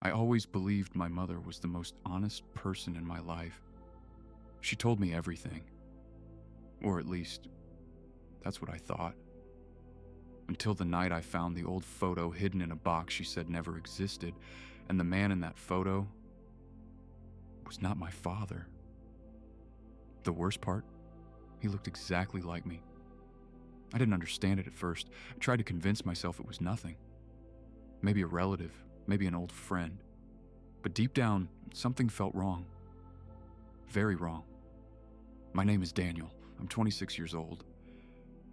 I always believed my mother was the most honest person in my life. She told me everything. Or at least, that's what I thought. Until the night I found the old photo hidden in a box she said never existed, and the man in that photo was not my father. The worst part? He looked exactly like me. I didn't understand it at first. I tried to convince myself it was nothing. Maybe a relative, maybe an old friend. But deep down, something felt wrong. Very wrong. My name is Daniel. I'm 26 years old.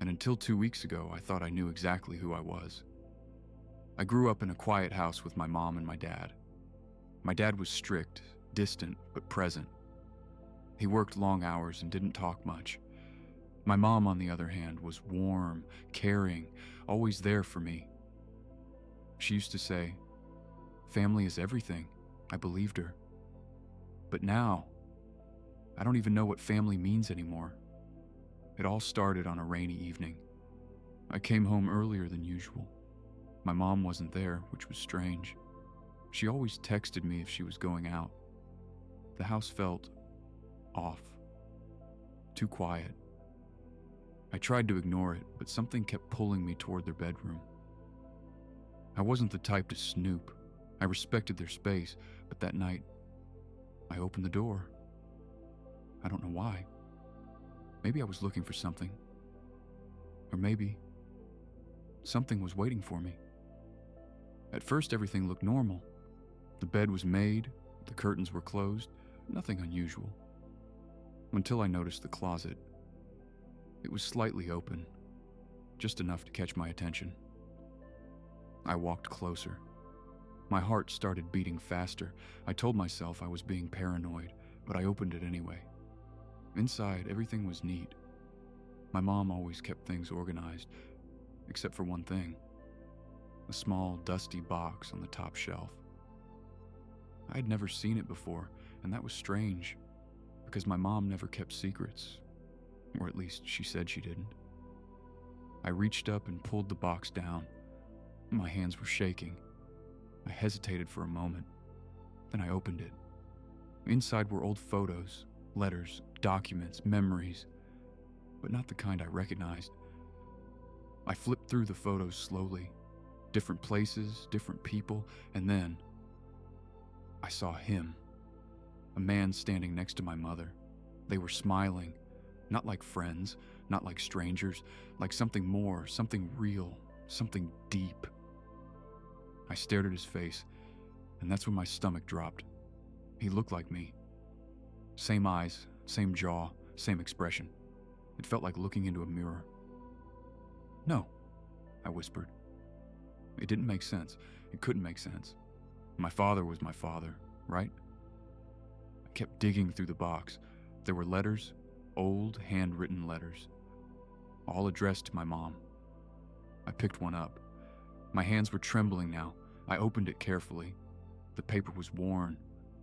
And until 2 weeks ago, I thought I knew exactly who I was. I grew up in a quiet house with my mom and my dad. My dad was strict, distant, but present. He worked long hours and didn't talk much. My mom, on the other hand, was warm, caring, always there for me. She used to say, "Family is everything." I believed her. But now, I don't even know what family means anymore. It all started on a rainy evening. I came home earlier than usual. My mom wasn't there, which was strange. She always texted me if she was going out. The house felt off, too quiet. I tried to ignore it, but something kept pulling me toward their bedroom. I wasn't the type to snoop. I respected their space, but that night, I opened the door. I don't know why. Maybe I was looking for something. Or maybe something was waiting for me. At first, everything looked normal. The bed was made, the curtains were closed, nothing unusual. Until I noticed the closet. It was slightly open, just enough to catch my attention. I walked closer. My heart started beating faster. I told myself I was being paranoid, but I opened it anyway. Inside, everything was neat. My mom always kept things organized, except for one thing: a small, dusty box on the top shelf. I had never seen it before, and that was strange, because my mom never kept secrets, or at least she said she didn't. I reached up and pulled the box down. My hands were shaking. I hesitated for a moment. Then I opened it. Inside were old photos, letters, documents, memories, but not the kind I recognized. I flipped through the photos slowly. Different places, different people, and then I saw him. A man standing next to my mother. They were smiling, not like friends, not like strangers, like something more, something real, something deep. I stared at his face, and that's when my stomach dropped. He looked like me. Same eyes, same jaw, same expression. It felt like looking into a mirror. "No," I whispered. It didn't make sense. It couldn't make sense. My father was my father, right? I kept digging through the box. There were letters, old handwritten letters, all addressed to my mom. I picked one up. My hands were trembling now. I opened it carefully. The paper was worn,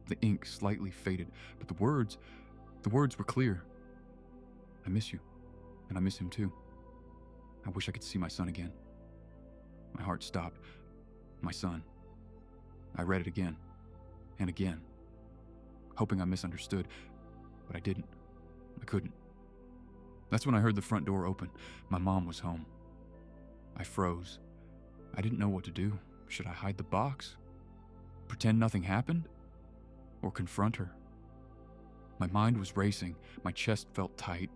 the ink slightly faded, but the words were clear. "I miss you, and I miss him too. I wish I could see my son again." My heart stopped. My son. I read it again, and again, hoping I misunderstood, but I didn't. I couldn't. That's when I heard the front door open. My mom was home. I froze. I didn't know what to do. Should I hide the box? Pretend nothing happened? Or confront her? My mind was racing. My chest felt tight.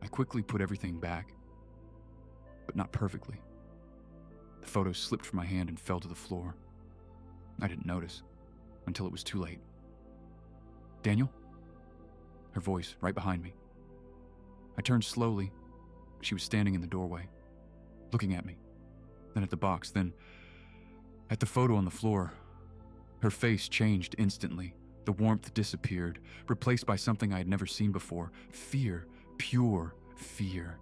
I quickly put everything back, but not perfectly. The photo slipped from my hand and fell to the floor. I didn't notice until it was too late. "Daniel?" Her voice right behind me. I turned slowly. She was standing in the doorway, looking at me, then at the box, then at the photo on the floor. Her face changed instantly. The warmth disappeared, replaced by something I had never seen before. Fear, pure fear.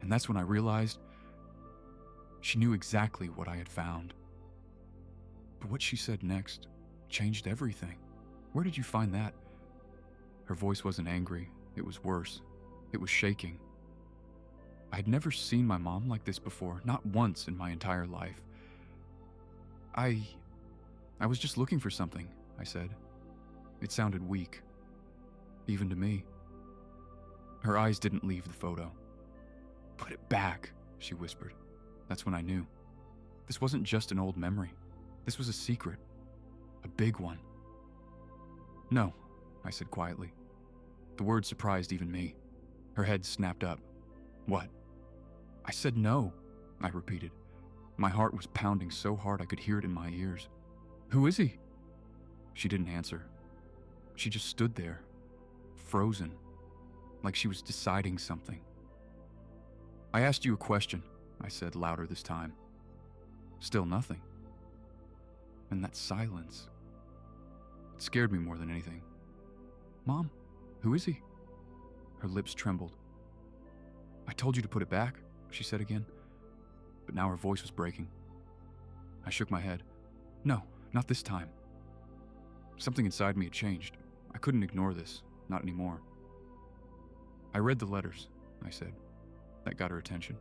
And that's when I realized she knew exactly what I had found. But what she said next changed everything. "Where did you find that?" Her voice wasn't angry. It was worse. It was shaking. I had never seen my mom like this before, not once in my entire life. I was just looking for something, I said. It sounded weak, even to me. Her eyes didn't leave the photo. Put it back, she whispered. That's when I knew. This wasn't just an old memory. This was a secret. A big one. No, I said quietly. The word surprised even me. Her head snapped up. What? I said no, I repeated. My heart was pounding so hard I could hear it in my ears. Who is he? She didn't answer. She just stood there, frozen, like she was deciding something. I asked you a question, I said louder this time. Still nothing. And that silence, it scared me more than anything. Mom, who is he? Her lips trembled. I told you to put it back, she said again, but now her voice was breaking. I shook my head. No, not this time. Something inside me had changed. I couldn't ignore this, not anymore. I read the letters, I said. That got her attention.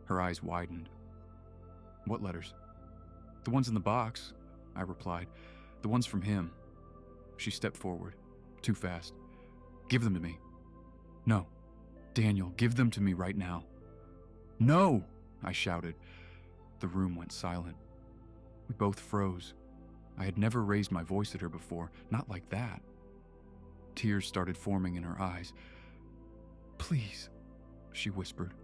Her eyes widened. What letters? The ones in the box, I replied. The ones from him. She stepped forward, too fast. Give them to me. No. Daniel, give them to me right now. No, I shouted. The room went silent. We both froze. I had never raised my voice at her before, not like that. Tears started forming in her eyes. Please, she whispered.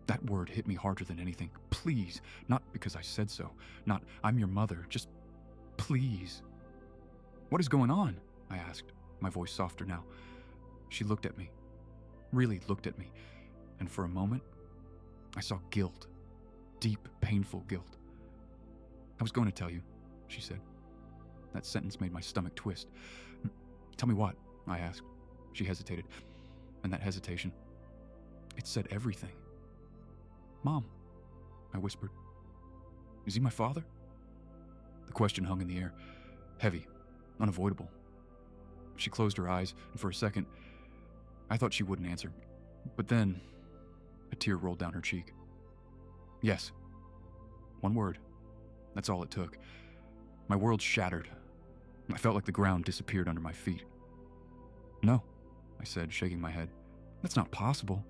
That word hit me harder than anything. Please, not because I said so, not I'm your mother, just please. What is going on? I asked, my voice softer now. She looked at me, really looked at me, and for a moment, I saw guilt, deep, painful guilt. I was going to tell you, she said. That sentence made my stomach twist. Tell me what? I asked. She hesitated, and that hesitation, it said everything. Mom, I whispered. Is he my father? The question hung in the air, heavy, unavoidable. She closed her eyes, and for a second, I thought she wouldn't answer. But then, a tear rolled down her cheek. Yes. One word. That's all it took. My world shattered. I felt like the ground disappeared under my feet. No, I said, shaking my head. That's not possible.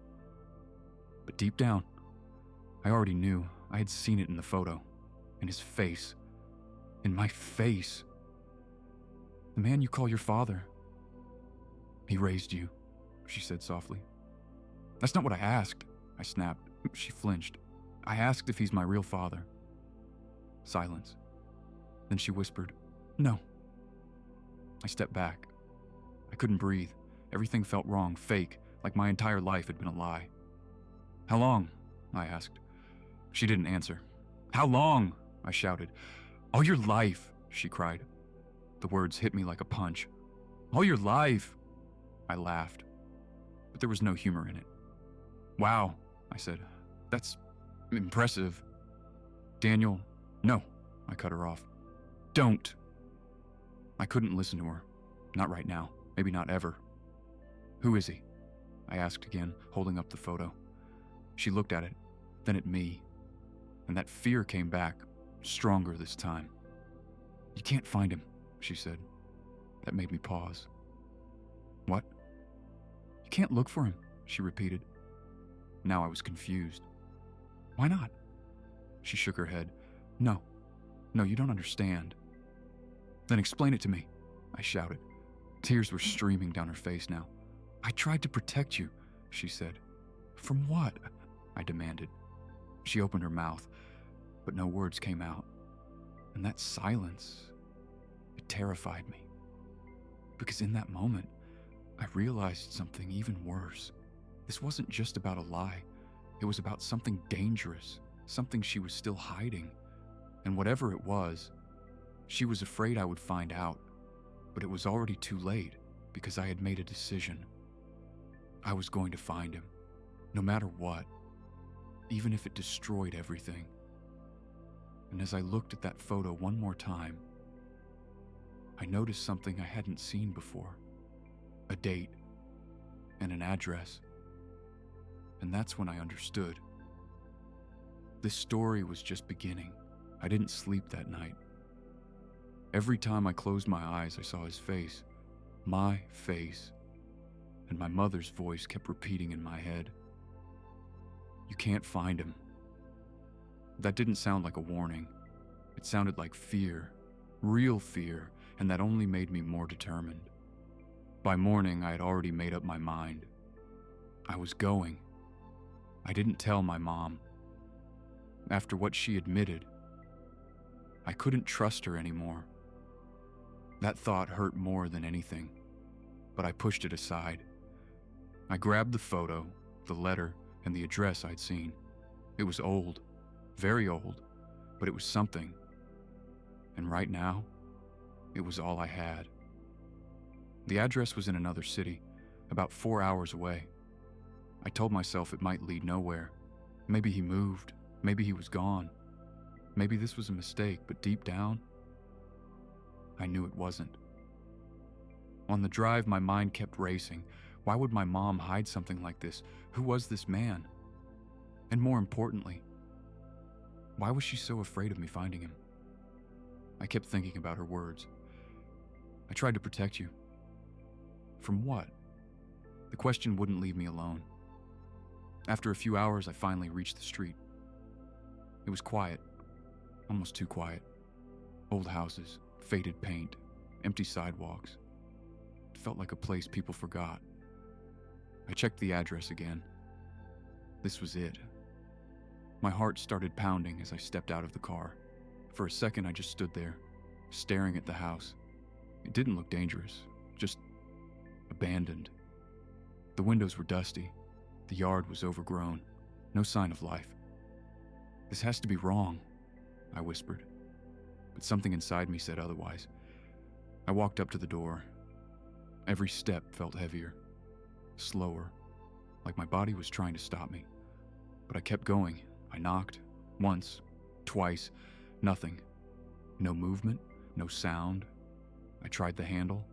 But deep down, I already knew. I had seen it in the photo. In his face. In my face. The man you call your father. He raised you, she said softly. That's not what I asked, I snapped. She flinched. I asked if he's my real father. Silence. Then she whispered, No. I stepped back. I couldn't breathe. Everything felt wrong, fake, like my entire life had been a lie. How long? I asked. She didn't answer. How long? I shouted. All your life, she cried. The words hit me like a punch. All your life. I laughed, but there was no humor in it. Wow, I said. That's impressive. Daniel, no, I cut her off. Don't. I couldn't listen to her. Not right now. Maybe not ever. Who is he? I asked again, holding up the photo. She looked at it, then at me, and that fear came back, stronger this time. You can't find him, she said. That made me pause. What? You can't look for him, she repeated. Now I was confused. Why not? She shook her head. No, you don't understand. Then explain it to me, I shouted. Tears were streaming down her face now. I tried to protect you, she said. From what? I demanded. She opened her mouth, but no words came out. And that silence, it terrified me. Because in that moment, I realized something even worse. This wasn't just about a lie. It was about something dangerous, something she was still hiding. And whatever it was, she was afraid I would find out. But it was already too late because I had made a decision. I was going to find him, no matter what, even if it destroyed everything. And as I looked at that photo one more time, I noticed something I hadn't seen before. A date and an address. And that's when I understood. This story was just beginning. I didn't sleep that night. Every time I closed my eyes, I saw his face. My face. And my mother's voice kept repeating in my head. You can't find him. That didn't sound like a warning. It sounded like fear. Real fear, and that only made me more determined. By morning, I had already made up my mind. I was going. I didn't tell my mom. After what she admitted, I couldn't trust her anymore. That thought hurt more than anything, but I pushed it aside. I grabbed the photo, the letter, and the address I'd seen. It was old, very old, but it was something. And right now, it was all I had. The address was in another city, about 4 hours away. I told myself it might lead nowhere. Maybe he moved. Maybe he was gone. Maybe this was a mistake, but deep down, I knew it wasn't. On the drive, my mind kept racing. Why would my mom hide something like this? Who was this man? And more importantly, why was she so afraid of me finding him? I kept thinking about her words. I tried to protect you. From what? The question wouldn't leave me alone. After a few hours, I finally reached the street. It was quiet, almost too quiet. Old houses, faded paint, empty sidewalks. It felt like a place people forgot. I checked the address again. This was it. My heart started pounding as I stepped out of the car. For a second, I just stood there, staring at the house. It didn't look dangerous, just abandoned. The windows were dusty. The yard was overgrown. No sign of life. This has to be wrong, I whispered. But something inside me said otherwise. I walked up to the door. Every step felt heavier, slower, like my body was trying to stop me. But I kept going. I knocked, once, twice, nothing. No movement, no sound. I tried the handle.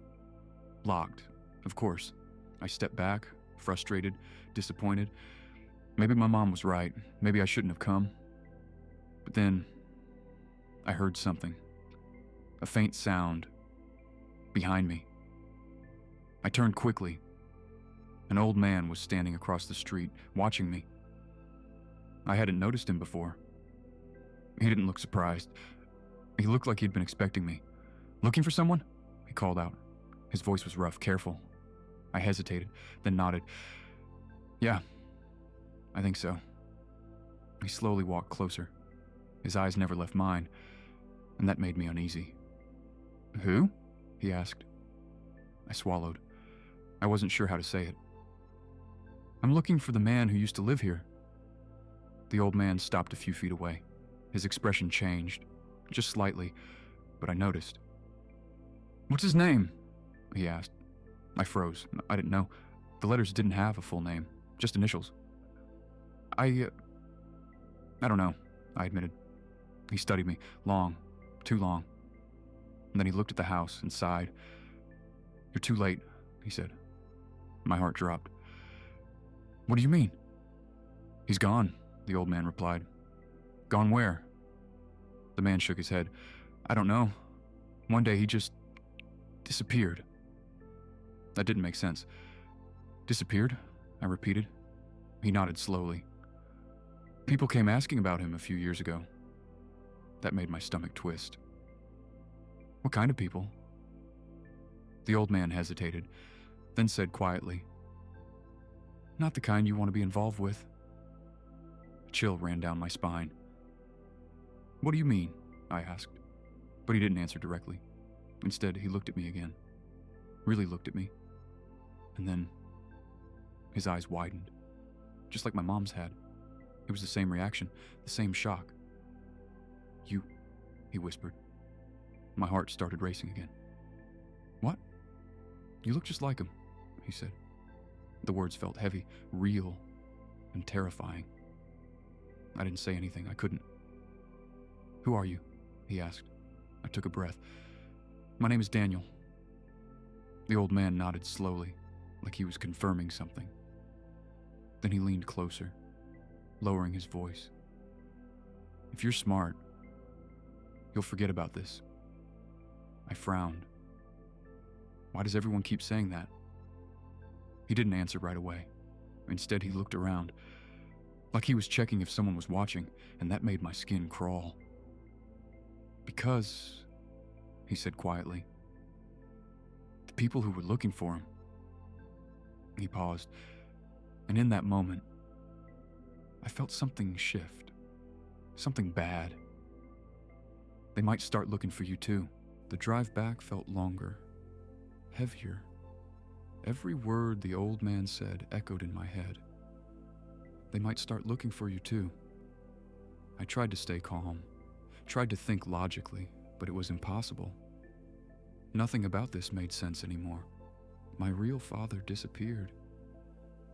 Locked, of course. I stepped back, frustrated, disappointed. Maybe my mom was right. Maybe I shouldn't have come. But then, I heard something. A faint sound. Behind me. I turned quickly. An old man was standing across the street, watching me. I hadn't noticed him before. He didn't look surprised. He looked like he'd been expecting me. "Looking for someone?" he called out. His voice was rough, careful. I hesitated, then nodded. "Yeah, I think so." He slowly walked closer. His eyes never left mine, and that made me uneasy. "Who?" he asked. I swallowed. I wasn't sure how to say it. "I'm looking for the man who used to live here." The old man stopped a few feet away. His expression changed, just slightly, but I noticed. "What's his name?" he asked. I froze. I didn't know. The letters didn't have a full name, just initials. I don't know, I admitted. He studied me, long, too long. And then he looked at the house and sighed. "You're too late," he said. My heart dropped. "What do you mean?" "He's gone," the old man replied. "Gone where?" The man shook his head. "I don't know. One day he just disappeared." That didn't make sense. "Disappeared?" I repeated. He nodded slowly. "People came asking about him a few years ago." That made my stomach twist. "What kind of people?" The old man hesitated, then said quietly, "Not the kind you want to be involved with." A chill ran down my spine. "What do you mean?" I asked. But he didn't answer directly. Instead, he looked at me again. Really looked at me. And then, his eyes widened. Just like my mom's had. It was the same reaction, the same shock. "You," he whispered. My heart started racing again. "What?" "You look just like him," he said. The words felt heavy, real, and terrifying. I didn't say anything. I couldn't. "Who are you?" he asked. I took a breath. "My name is Daniel." The old man nodded slowly, like he was confirming something. Then he leaned closer, lowering his voice. "If you're smart, you'll forget about this. I frowned. Why does everyone keep saying that? He didn't answer right away. Instead, he looked around, like he was checking if someone was watching, and that made my skin crawl. Because, he said quietly, the people who were looking for him. He paused, and in that moment, I felt something shift. Something bad. They might start looking for you too. The drive back felt longer, heavier. Every word the old man said echoed in my head. They might start looking for you too. I tried to stay calm, tried to think logically, but it was impossible. Nothing about this made sense anymore. My real father disappeared.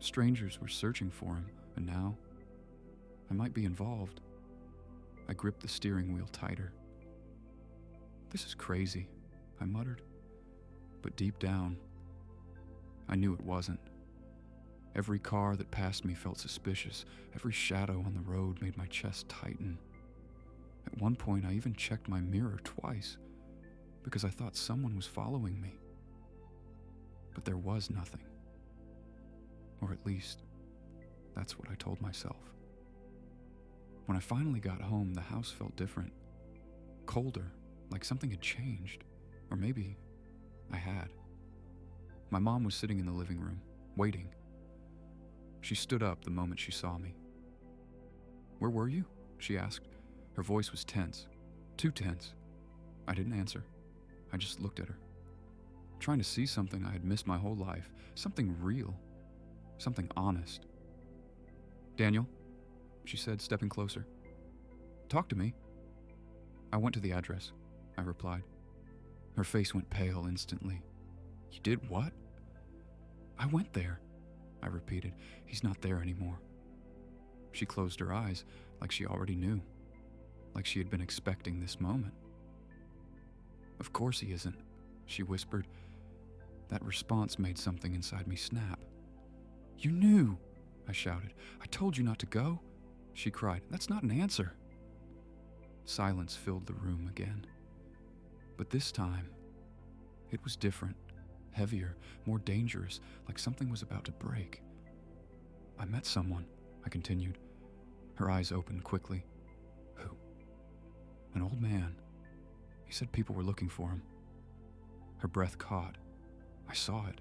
Strangers were searching for him, and now I might be involved. I gripped the steering wheel tighter. This is crazy, I muttered. But deep down, I knew it wasn't. Every car that passed me felt suspicious. Every shadow on the road made my chest tighten. At one point, I even checked my mirror twice because I thought someone was following me. But there was nothing. Or at least, that's what I told myself. When I finally got home, the house felt different. Colder, like something had changed. Or maybe I had. My mom was sitting in the living room, waiting. She stood up the moment she saw me. "Where were you?" she asked. Her voice was tense, too tense. I didn't answer. I just looked at her, trying to see something I had missed my whole life, something real, something honest. "Daniel," she said, stepping closer. "Talk to me." "I went to the address," I replied. Her face went pale instantly. "You did what?" "I went there," I repeated. "He's not there anymore." She closed her eyes, like she already knew, like she had been expecting this moment. "Of course he isn't," she whispered. That response made something inside me snap. "You knew," I shouted. "I told you not to go," she cried. "That's not an answer." Silence filled the room again. But this time, it was different, heavier, more dangerous, like something was about to break. "I met someone," I continued. Her eyes opened quickly. "Who?" "An old man. He said people were looking for him." Her breath caught. I saw it.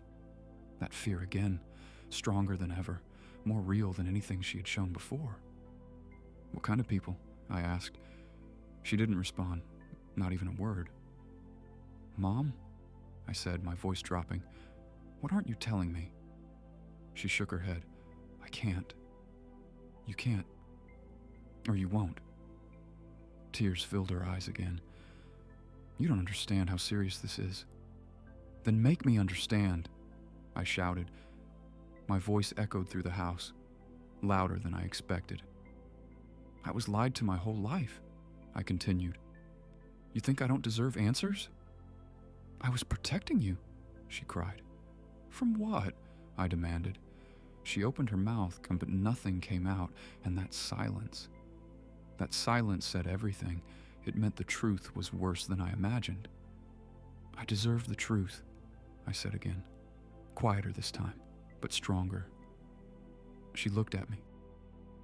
That fear again, stronger than ever, more real than anything she had shown before. "What kind of people?" I asked. She didn't respond, not even a word. "Mom?" I said, my voice dropping. "What aren't you telling me?" She shook her head. "I can't." "You can't. Or you won't." Tears filled her eyes again. "You don't understand how serious this is." "Then make me understand," I shouted. My voice echoed through the house, louder than I expected. "I was lied to my whole life," I continued. "You think I don't deserve answers?" "I was protecting you," she cried. "From what?" I demanded. She opened her mouth, but nothing came out, and that silence said everything. It meant the truth was worse than I imagined. "I deserve the truth," I said again, quieter this time, but stronger. She looked at me,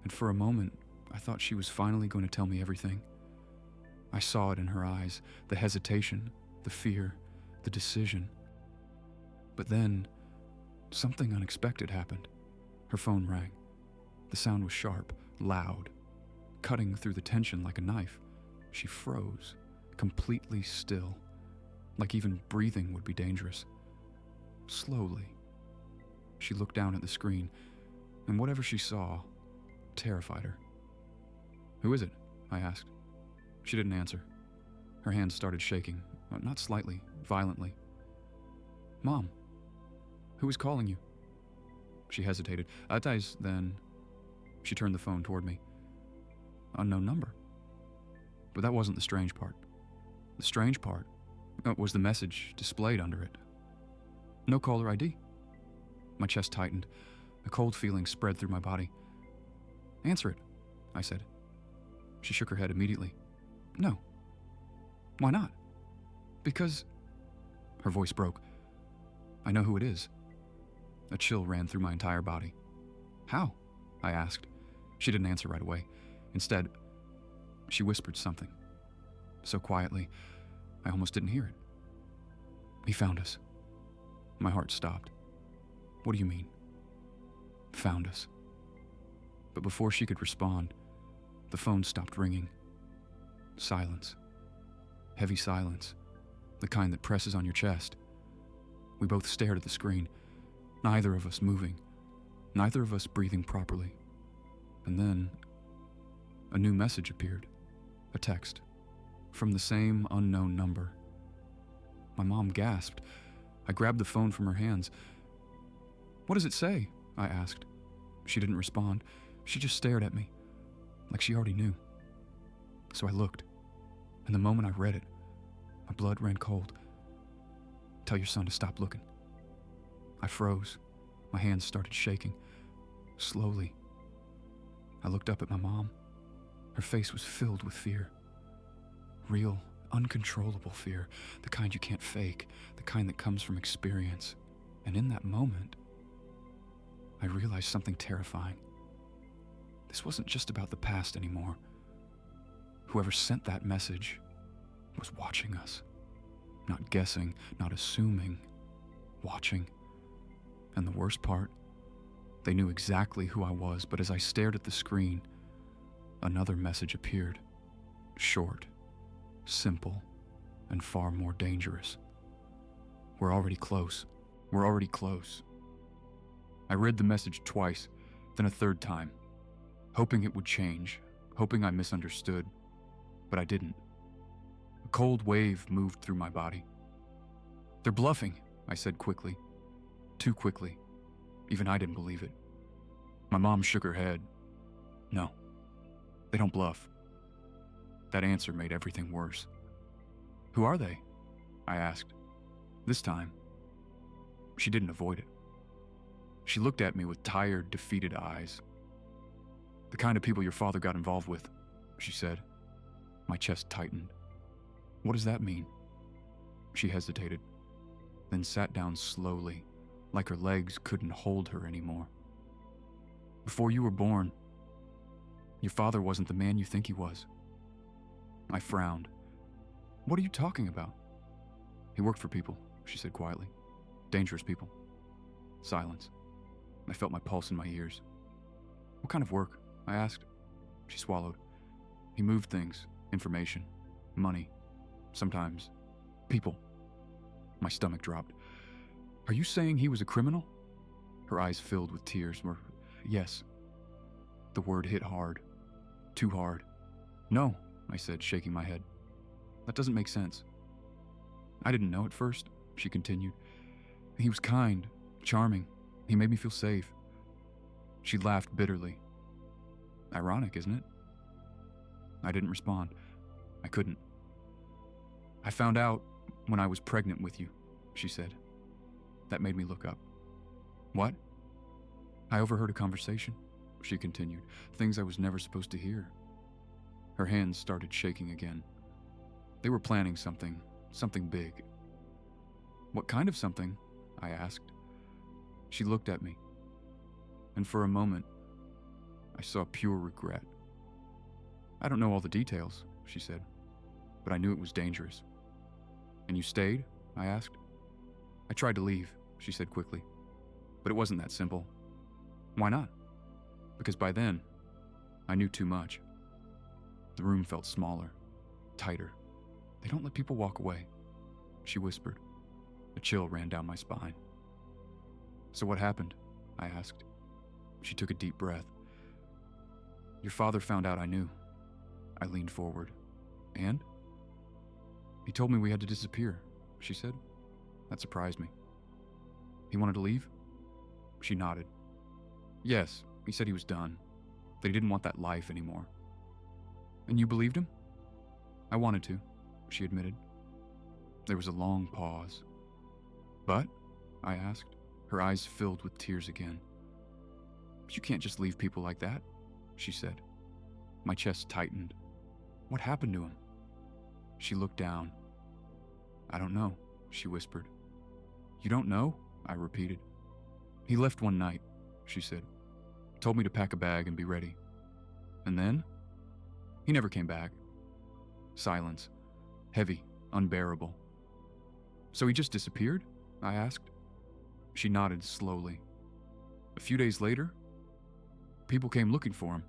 and for a moment, I thought she was finally going to tell me everything. I saw it in her eyes, the hesitation, the fear, the decision. But then, something unexpected happened. Her phone rang. The sound was sharp, loud, cutting through the tension like a knife. She froze, completely still, like even breathing would be dangerous. Slowly, she looked down at the screen, and whatever she saw terrified her. "Who is it?" I asked. She didn't answer. Her hands started shaking, not slightly, violently. "Mom, who is calling you?" She hesitated. Then she turned the phone toward me. "Unknown number." But that wasn't the strange part. The strange part was the message displayed under it. "No caller ID." My chest tightened. A cold feeling spread through my body. "Answer it," I said. She shook her head immediately. "No." "Why not?" "Because Her voice broke. I know who it is. A chill ran through my entire body. How? I asked. She didn't answer right away. Instead, she whispered something. So quietly, I almost didn't hear it. He found us. My heart stopped. What do you mean? Found us. But before she could respond, the phone stopped ringing. Silence. Heavy silence. The kind that presses on your chest. We both stared at the screen, neither of us moving, neither of us breathing properly. And then, a new message appeared. A text. From the same unknown number. My mom gasped. I grabbed the phone from her hands. What does it say? I asked. She didn't respond. She just stared at me, like she already knew. So I looked, and the moment I read it, my blood ran cold. Tell your son to stop looking. I froze. My hands started shaking. Slowly. I looked up at my mom. Her face was filled with fear. Real, uncontrollable fear, the kind you can't fake, the kind that comes from experience. And in that moment, I realized something terrifying. This wasn't just about the past anymore. Whoever sent that message was watching us. Not guessing, not assuming, watching. And the worst part, they knew exactly who I was, but as I stared at the screen, another message appeared. Short, simple, and far more dangerous. We're already close. We're already close. I read the message twice, then a third time, hoping it would change, hoping I misunderstood, but I didn't. A cold wave moved through my body. They're bluffing, I said quickly. Too quickly. Even I didn't believe it. My mom shook her head. No, they don't bluff. That answer made everything worse. Who are they? I asked. This time, she didn't avoid it. She looked at me with tired, defeated eyes. The kind of people your father got involved with, she said. My chest tightened. What does that mean? She hesitated, then sat down slowly, like her legs couldn't hold her anymore. Before you were born, your father wasn't the man you think he was. I frowned. What are you talking about? He worked for people, she said quietly. Dangerous people. Silence. I felt my pulse in my ears. What kind of work? I asked. She swallowed. He moved things, information, money, sometimes people. My stomach dropped. Are you saying he was a criminal? Her eyes filled with tears were, yes. The word hit hard. Too hard. No, I said, shaking my head. That doesn't make sense. I didn't know at first, she continued. He was kind, charming. He made me feel safe. She laughed bitterly. Ironic, isn't it? I didn't respond. I couldn't. I found out when I was pregnant with you, she said. That made me look up. What? I overheard a conversation, she continued. Things I was never supposed to hear. Her hands started shaking again. They were planning something big. What kind of something? I asked. She looked at me, and for a moment, I saw pure regret. I don't know all the details, she said, but I knew it was dangerous. And you stayed? I asked. I tried to leave, she said quickly, but it wasn't that simple. Why not? Because by then, I knew too much. The room felt smaller, tighter. They don't let people walk away, she whispered. A chill ran down my spine. So what happened? I asked. She took a deep breath. Your father found out I knew. I leaned forward. And? He told me we had to disappear, she said. That surprised me. He wanted to leave? She nodded. Yes, he said he was done. That he didn't want that life anymore. And you believed him? I wanted to, she admitted. There was a long pause. But? I asked, her eyes filled with tears again. But you can't just leave people like that, she said. My chest tightened. What happened to him? She looked down. I don't know, she whispered. You don't know? I repeated. He left one night, she said. Told me to pack a bag and be ready. And then? He never came back. Silence. Heavy, unbearable. So he just disappeared? I asked. She nodded slowly. A few days later, people came looking for him.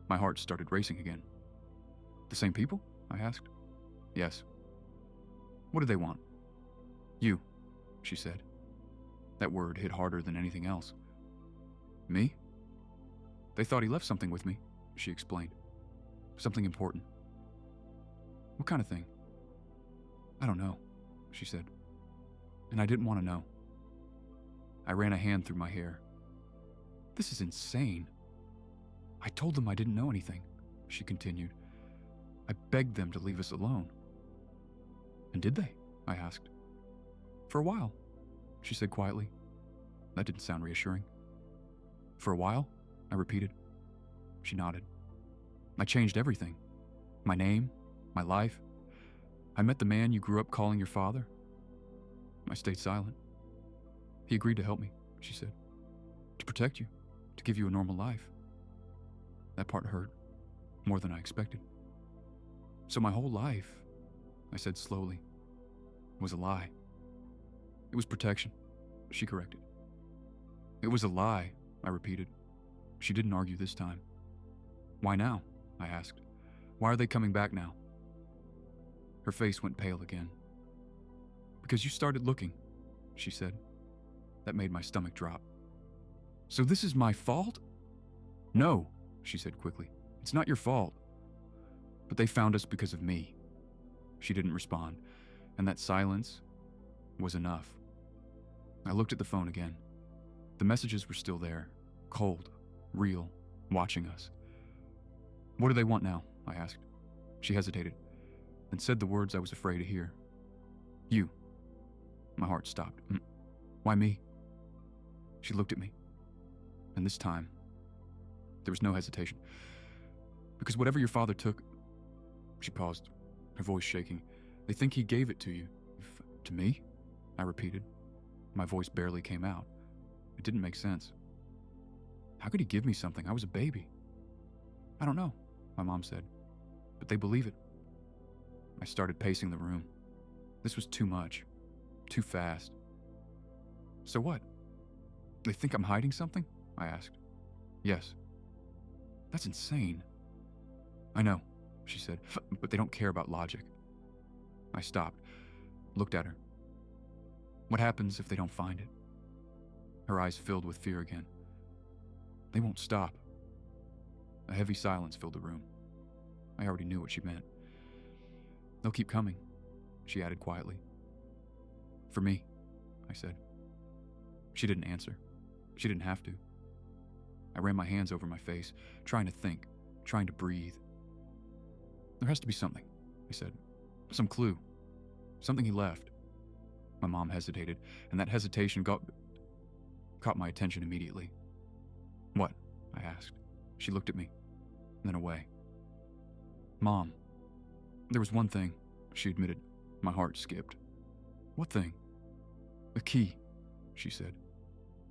My heart started racing again. The same people? I asked. Yes. What did they want? You, she said. That word hit harder than anything else. Me? They thought he left something with me, she explained. Something important. What kind of thing? I don't know, she said. And I didn't want to know. I ran a hand through my hair. This is insane. I told them I didn't know anything, she continued. I begged them to leave us alone. And did they? I asked. For a while, she said quietly. That didn't sound reassuring. For a while? I repeated. She nodded. I changed everything. My name, my life. I met the man you grew up calling your father. I stayed silent. He agreed to help me, she said. To protect you, to give you a normal life. That part hurt, more than I expected. So my whole life, I said slowly, was a lie. It was protection, she corrected. It was a lie, I repeated. She didn't argue this time. Why now? I asked. Why are they coming back now? Her face went pale again. Because you started looking, she said. That made my stomach drop. So this is my fault? No, she said quickly. It's not your fault. But they found us because of me. She didn't respond, and that silence was enough. I looked at the phone again. The messages were still there, cold, real, watching us. What do they want now? I asked. She hesitated, then said the words I was afraid to hear. You. My heart stopped. Why me? She looked at me, and this time, there was no hesitation. Because whatever your father took... She paused, her voice shaking. They think he gave it to you. To me? I repeated. My voice barely came out. It didn't make sense. How could he give me something? I was a baby. I don't know, my mom said. But they believe it. I started pacing the room. This was too much. Too fast. So what? They think I'm hiding something? I asked. Yes. That's insane. I know, she said, but they don't care about logic. I stopped, looked at her. What happens if they don't find it? Her eyes filled with fear again. They won't stop. A heavy silence filled the room. I already knew what she meant. They'll keep coming, she added quietly. For me, I said. She didn't answer. She didn't have to. I ran my hands over my face, trying to think, trying to breathe. There has to be something, I said. Some clue. Something he left. My mom hesitated, and that hesitation caught my attention immediately. What? I asked. She looked at me, then away. Mom. There was one thing, she admitted. My heart skipped. What thing? The key, she said.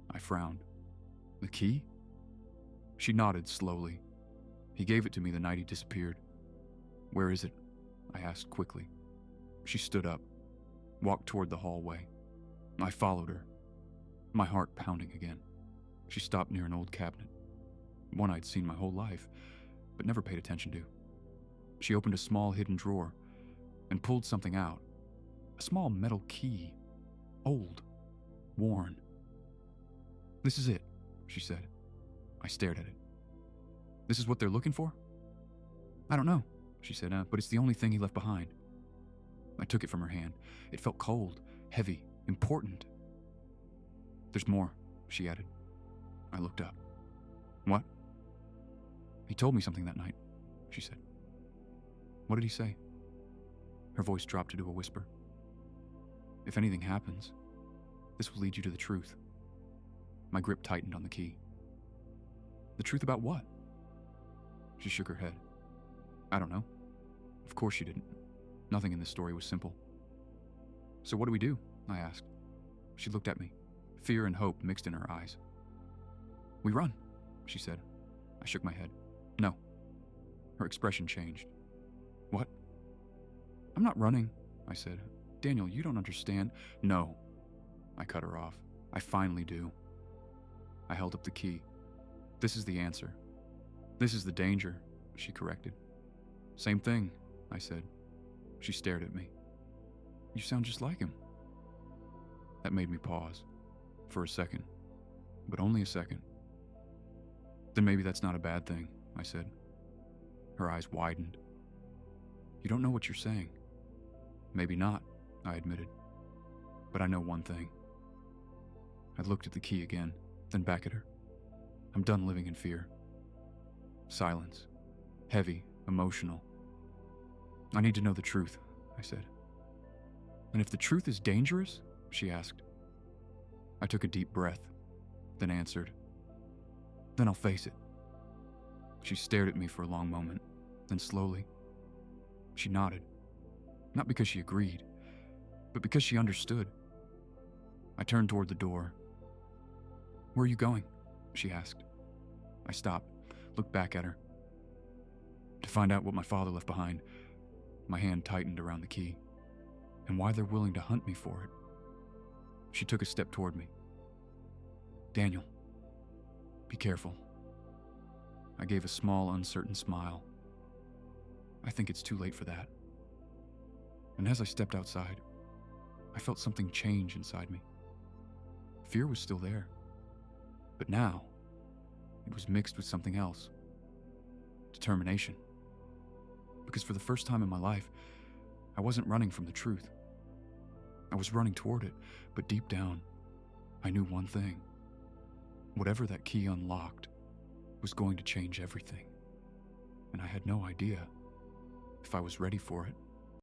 I frowned. The key? She nodded slowly. He gave it to me the night he disappeared. Where is it? I asked quickly. She stood up, walked toward the hallway. I followed her, my heart pounding again. She stopped near an old cabinet, one I'd seen my whole life, but never paid attention to. She opened a small hidden drawer and pulled something out. A small metal key. Old. Worn. This is it, she said. I stared at it. This is what they're looking for? I don't know, she said, but it's the only thing he left behind. I took it from her hand. It felt cold, heavy, important. There's more, she added. I looked up. What? He told me something that night, she said. What did he say? Her voice dropped to a whisper. If anything happens, this will lead you to the truth. My grip tightened on the key. The truth about what? She shook her head. I don't know. Of course she didn't. Nothing in this story was simple. So what do we do? I asked. She looked at me, fear and hope mixed in her eyes. We run, she said. I shook my head. No. Her expression changed. What? I'm not running, I said. Daniel, you don't understand. No. I cut her off. I finally do. I held up the key. This is the answer. This is the danger, she corrected. Same thing, I said. She stared at me. You sound just like him. That made me pause. For a second. But only a second. Then maybe that's not a bad thing, I said. Her eyes widened. You don't know what you're saying. Maybe not, I admitted. But I know one thing. I looked at the key again, then back at her. I'm done living in fear. Silence. Heavy, emotional. I need to know the truth, I said. And if the truth is dangerous? She asked. I took a deep breath, then answered. Then I'll face it. She stared at me for a long moment, then slowly. She nodded. Not because she agreed, but because she understood. I turned toward the door. Where are you going? She asked. I stopped, looked back at her. To find out what my father left behind. My hand tightened around the key, and why they're willing to hunt me for it. She took a step toward me. Daniel, be careful. I gave a small, uncertain smile. I think it's too late for that. And as I stepped outside, I felt something change inside me. Fear was still there, but now it was mixed with something else. Determination. Because for the first time in my life, I wasn't running from the truth. I was running toward it, but deep down, I knew one thing. Whatever that key unlocked was going to change everything. And I had no idea if I was ready for it.